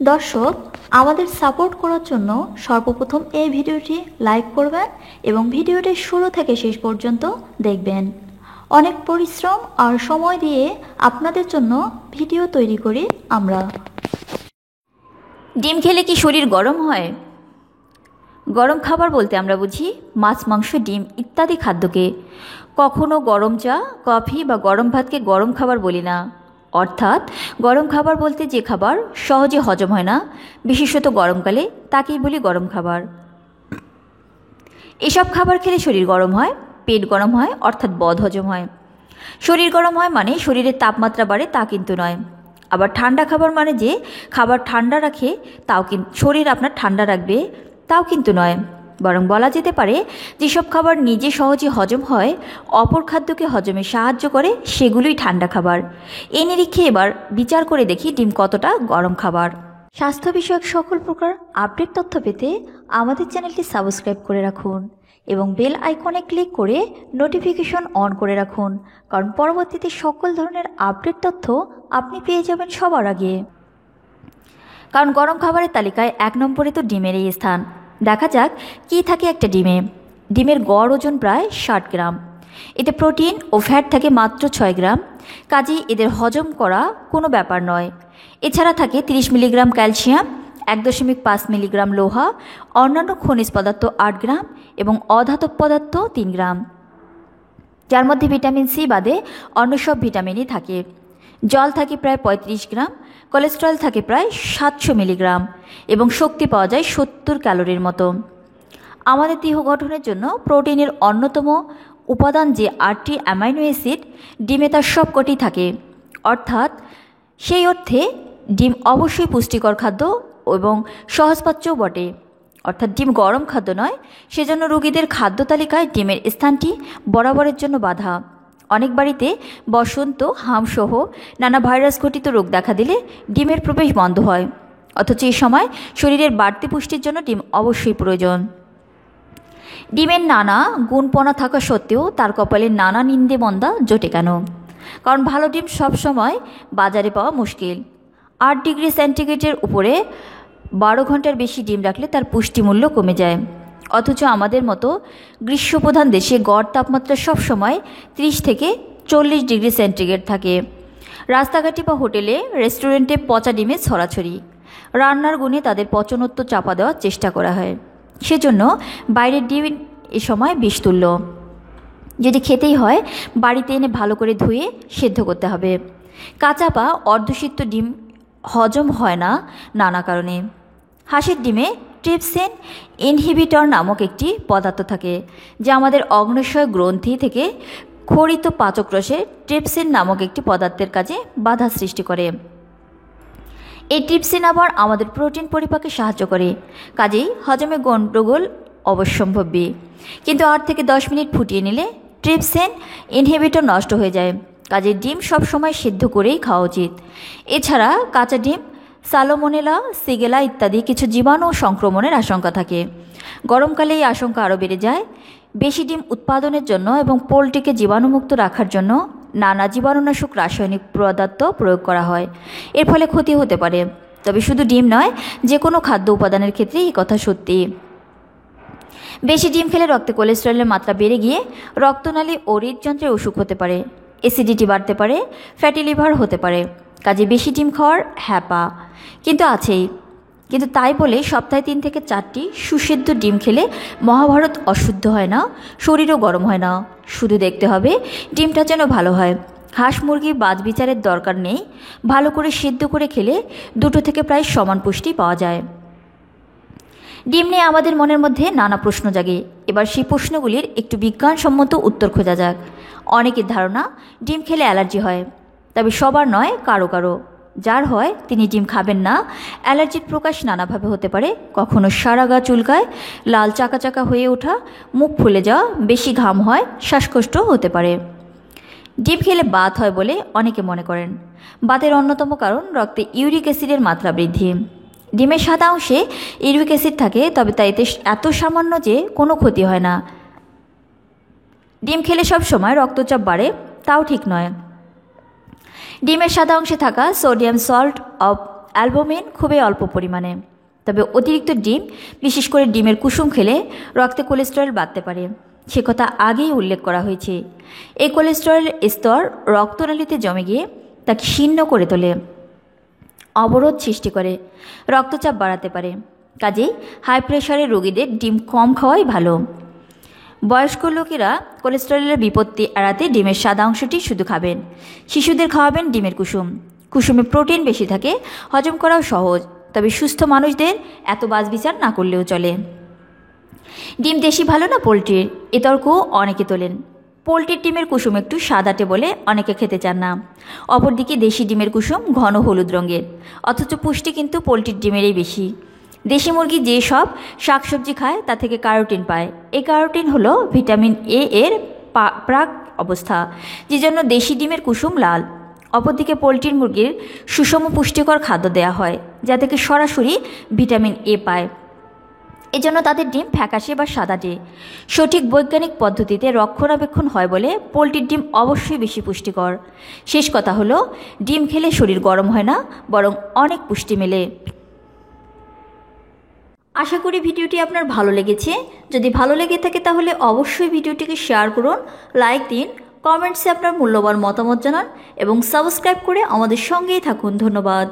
দর্শক, আমাদের সাপোর্ট করার জন্য সর্বপ্রথম এই ভিডিওটি লাইক করবেন এবং ভিডিওটি শুরু থেকে শেষ পর্যন্ত দেখবেন। অনেক পরিশ্রম আর সময় দিয়ে আপনাদের জন্য ভিডিও তৈরি করি আমরা। ডিম খেলে কি শরীর গরম হয়? গরম খাবার বলতে আমরা বুঝি মাছ, মাংস, ডিম ইত্যাদি খাদ্যকে। কখনো গরম চা, কফি বা গরম ভাতকে গরম খাবার বলি না। অর্থাৎ গরম খাবার বলতে যে খাবার সহজে হজম হয় না, বিশেষত গরমকালে, তাকেই বলি গরম খাবার। এসব খাবার খেলে শরীর গরম হয়, পেট গরম হয়, অর্থাৎ বদহজম হয়। শরীর গরম হয় মানে শরীরের তাপমাত্রা বাড়ে, তা কিন্তু নয়। আবার ঠান্ডা খাবার মানে যে খাবার ঠান্ডা রাখে, তাও কিন্তু শরীর আপনার ঠান্ডা রাখবে, তাও কিন্তু নয়। বরং বলা যেতে পারে যেসব খাবার নিজে সহজে হজম হয়, অপর খাদ্যকে হজমে সাহায্য করে, সেগুলোই ঠান্ডা খাবার। এই নিরীক্ষে এবার বিচার করে দেখি ডিম কতটা গরম খাবার। স্বাস্থ্য বিষয়ক সকল প্রকার আপডেট তথ্য পেতে আমাদের চ্যানেলটি সাবস্ক্রাইব করে রাখুন এবং বেল আইকনে ক্লিক করে নোটিফিকেশন অন করে রাখুন, কারণ পরবর্তীতে সকল ধরনের আপডেট তথ্য আপনি পেয়ে যাবেন সবার আগে। কারণ গরম খাবারের তালিকায় 1 নম্বরে তো ডিমেরই স্থান। দেখা যাক কী থাকে একটা ডিমে। ডিমের গড় ওজন প্রায় 60 গ্রাম। এতে প্রোটিন ও ফ্যাট থাকে মাত্র 6 গ্রাম, কাজেই এদের হজম করা কোনো ব্যাপার নয়। এছাড়া থাকে 30 মিলিগ্রাম ক্যালসিয়াম, 1.5 মিলিগ্রাম লোহা, অন্যান্য খনিজ পদার্থ 8 গ্রাম এবং অধাতব পদার্থ 3 গ্রাম, যার মধ্যে ভিটামিন সি বাদে অন্য সব ভিটামিনই থাকে। জল থাকে প্রায় 35 গ্রাম, কোলেস্টেরল থাকে প্রায় 700 মিলিগ্রাম এবং শক্তি পাওয়া যায় 70 ক্যালোরির মতো। আমাদের দেহ গঠনের জন্য প্রোটিনের অন্যতম উপাদান যে 8টি অ্যামাইনো অ্যাসিড, ডিমে তার সবকটি থাকে। অর্থাৎ সেই অর্থে ডিম অবশ্যই পুষ্টিকর খাদ্য এবং সহজপাচ্যও বটে। অর্থাৎ ডিম গরম খাদ্য নয়, সেজন্য রোগীদের খাদ্য তালিকায় ডিমের স্থানটি বরাবরের জন্য বাধা। অনেক বাড়িতে বসন্ত, হামসহ নানা ভাইরাস ঘটিত রোগ দেখা দিলে ডিমের প্রবেশ বন্ধ হয়, অথচ এই সময় শরীরের বাড়তি পুষ্টির জন্য ডিম অবশ্যই প্রয়োজন। ডিমের নানা গুণপনা থাকা সত্ত্বেও তার কপালে নানা নিন্দে মন্দা জোটে কেন? কারণ ভালো ডিম সবসময় বাজারে পাওয়া মুশকিল। 8 ডিগ্রি সেন্টিগ্রেডের উপরে 12 ঘন্টার বেশি ডিম রাখলে তার পুষ্টিমূল্য কমে যায়। অথচ আমাদের মতো গ্রীষ্মপ্রধান দেশে গড় তাপমাত্রা সবসময় 30 থেকে 40 ডিগ্রি সেন্টিগ্রেড থাকে। রাস্তাঘাটে বা হোটেলে, রেস্টুরেন্টে পচা ডিমে ছড়াছড়ি। রান্নার গুণে তাদের পচনত্ব চাপা দেওয়ার চেষ্টা করা হয়। সেজন্য বাইরের ডিম এ সময় বিষতুল্য। যদি খেতেই হয়, বাড়িতে এনে ভালো করে ধুয়ে সেদ্ধ করতে হবে। কাঁচা বা অর্ধসিদ্ধ ডিম হজম হয় না নানা কারণে। হাঁসের ডিমে ট্রিপসিন ইনহিবিটর নামক একটি পদার্থ থাকে, যা আমাদের অগ্ন্যাশয় গ্রন্থি থেকে ক্ষরিত পাচকরসে ট্রিপসিন নামক একটি পদার্থের কাজে বাধা সৃষ্টি করে। এই ট্রিপসিন আবার আমাদের প্রোটিন পরিপাকে সাহায্য করে, কাজেই হজমে গণ্ডগোল অবশ্যম্ভাবী। কিন্তু 8 থেকে 10 মিনিট ফুটিয়ে নিলে ট্রিপসিন ইনহিবিটর নষ্ট হয়ে যায়। কাজেই ডিম সবসময় সিদ্ধ করেই খাওয়া উচিত। এছাড়া কাঁচা ডিম সালোমোনেলা, সিগেলা ইত্যাদি কিছু জীবাণু সংক্রমণের আশঙ্কা থাকে। গরমকালে এই আশঙ্কা আরও বেড়ে যায়। বেশি ডিম উৎপাদনের জন্য এবং পোলট্রিকে জীবাণুমুক্ত রাখার জন্য নানা জীবাণুনাশক রাসায়নিক পদার্থ প্রয়োগ করা হয়। এর ফলে ক্ষতি হতে পারে। তবে শুধু ডিম নয়, যে কোনো খাদ্য উপাদানের ক্ষেত্রে এই কথা সত্যি। বেশি ডিম খেলে রক্তে কোলেস্টেরলের মাত্রা বেড়ে গিয়ে রক্তনালী ও হৃদযন্ত্রের অসুখ হতে পারে, অ্যাসিডিটি বাড়তে পারে, ফ্যাটি লিভার হতে পারে। কাজে বেশি ডিম খাওয়ার হ্যাপা কিন্তু আছেই। কিন্তু তাই বলে সপ্তাহে 3 থেকে 4টি সুসিদ্ধ ডিম খেলে মহাভারত অশুদ্ধ হয় না, শরীরও গরম হয় না। শুধু দেখতে হবে ডিমটা যেন ভালো হয়। হাঁস মুরগি বাছবিচারের দরকার নেই, ভালো করে সিদ্ধ করে খেলে দুটো থেকে প্রায় সমান পুষ্টি পাওয়া যায়। ডিম নিয়ে আমাদের মনের মধ্যে নানা প্রশ্ন জাগে। এবার সেই প্রশ্নগুলির একটু বিজ্ঞানসম্মত উত্তর খোঁজা যাক। অনেকের ধারণা ডিম খেলে অ্যালার্জি হয়, তবে সবার নয়, কারো কারো। যার হয় তিনি ডিম খাবেন না। অ্যালার্জির প্রকাশ নানাভাবে হতে পারে। কখনো সারা গা চুলকায়, লাল চাকা চাকা হয়ে ওঠা, মুখ ফুলে যাওয়া, বেশি ঘাম হয়, শ্বাসকষ্ট হতে পারে। ডিম খেলে বাত হয় বলে অনেকে মনে করেন। বাতের অন্যতম কারণ রক্তে ইউরিক অ্যাসিডের মাত্রা বৃদ্ধি। ডিমের সাদা অংশে ইউরিক অ্যাসিড থাকে, তবে তা এত সামান্য যে কোনো ক্ষতি হয় না। ডিম খেলে সব সময় রক্তচাপ বাড়ে, তাও ঠিক নয়। ডিমের সাদা অংশে থাকা সোডিয়াম সল্ট অফ অ্যালবুমিন খুবই অল্প পরিমাণে। তবে অতিরিক্ত ডিম, বিশেষ করে ডিমের কুসুম খেলে রক্তে কোলেস্টেরল বাড়তে পারে, সে কথা আগেই উল্লেখ করা হয়েছে। এই কোলেস্টেরলের স্তর রক্তনালীতে জমে গিয়ে তাকে শীর্ণ করে তোলে, অবরোধ সৃষ্টি করে, রক্তচাপ বাড়াতে পারে। কাজেই হাই প্রেশারের রোগীদের ডিম কম খাওয়াই ভালো। বয়স্ক লোকেরা কোলেস্টেরলের বিপত্তি এড়াতে ডিমের সাদা অংশটি শুধু খাবেন। শিশুদের খাওয়াবেন ডিমের কুসুম। কুসুমে প্রোটিন বেশি থাকে, হজম করাও সহজ। তবে সুস্থ মানুষদের এত বাছবিচার না করলেও চলে। ডিম দেশি ভালো না পোলট্রির, এ তর্কও অনেকে তোলেন। পোলট্রির ডিমের কুসুম একটু সাদাটে বলে অনেকে খেতে চান না। অপরদিকে দেশি ডিমের কুসুম ঘন হলুদ রঙের, অথচ পুষ্টি কিন্তু পোলট্রির ডিমেরই বেশি। দেশি মুরগি যে সব শাকসবজি খায় তা থেকে ক্যারোটিন পায়। এই ক্যারোটিন হলো ভিটামিন এ এর প্রাক অবস্থা, যে জন্য দেশি ডিমের কুসুম লাল। অপরদিকে পোলট্রির মুরগির সুষম পুষ্টিকর খাদ্য দেওয়া হয়, যা থেকে সরাসরি ভিটামিন এ পায়। এজন্য তাদের ডিম ফ্যাকাশে বা সাদাটে। সঠিক বৈজ্ঞানিক পদ্ধতিতে রক্ষণাবেক্ষণ হয় বলে পোলট্রির ডিম অবশ্যই বেশি পুষ্টিকর। শেষ কথা হলো, ডিম খেলে শরীর গরম হয় না, বরং অনেক পুষ্টি মেলে। আশা করি ভিডিওটি আপনার ভালো লেগেছে। যদি ভালো লেগে থাকে তাহলে অবশ্যই ভিডিওটিকে শেয়ার করুন, লাইক দিন, কমেন্টসে আপনার মূল্যবান মতামত জানান এবং সাবস্ক্রাইব করে আমাদের সঙ্গেই থাকুন। ধন্যবাদ।